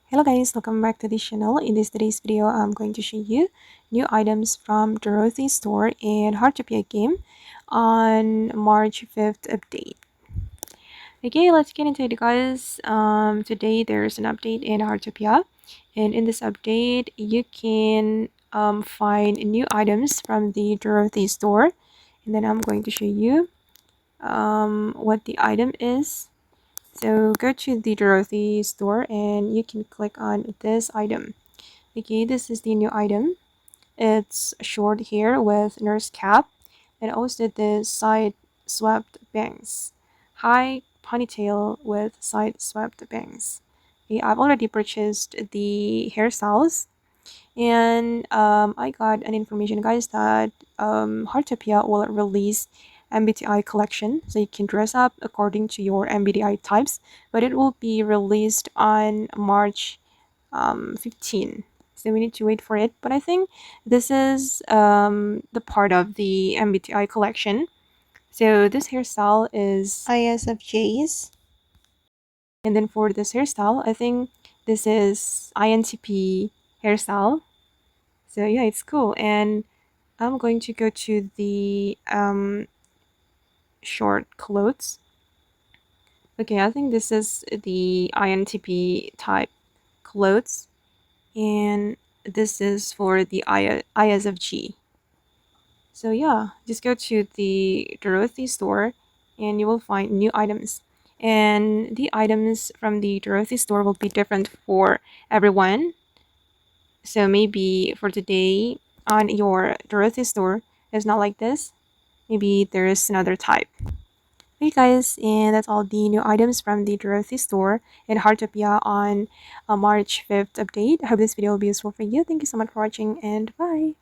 Hello guys, welcome back to the channel. In today's video, I'm going to show you new items from Dorothee Store and Heartopia game on March 5th update. Okay, let's get into it guys. Today there's an update in Heartopia, and in this update you can find new items from the Dorothee Store, and then I'm going to show you what the item is. So go to the Dorothee store and you can click on this item. Okay, this is the new item. It's short hair with nurse cap and also the side swept bangs. High ponytail with side swept bangs. Okay, I've already purchased the hairstyles and I got an information guys that Heartopia will release MBTI collection, so you can dress up according to your MBTI types, but it will be released on March 15, so we need to wait for it. But I think this is the part of the MBTI collection. So this hairstyle is ISFJs, and then for this hairstyle I think this is INTP hairstyle. So yeah, it's cool. And I'm going to go to the short clothes. Okay, I think this is the INTP type clothes, and this is for the ISFG. So yeah, just go to the Dorothee store and you will find new items. And the items from the Dorothee store will be different for everyone. So maybe for today on your Dorothee store, it's not like this. Maybe there is another type. Okay guys, and that's all the new items from the Dorothee store in Heartopia on March 5th update. I hope this video will be useful for you. Thank you so much for watching and bye.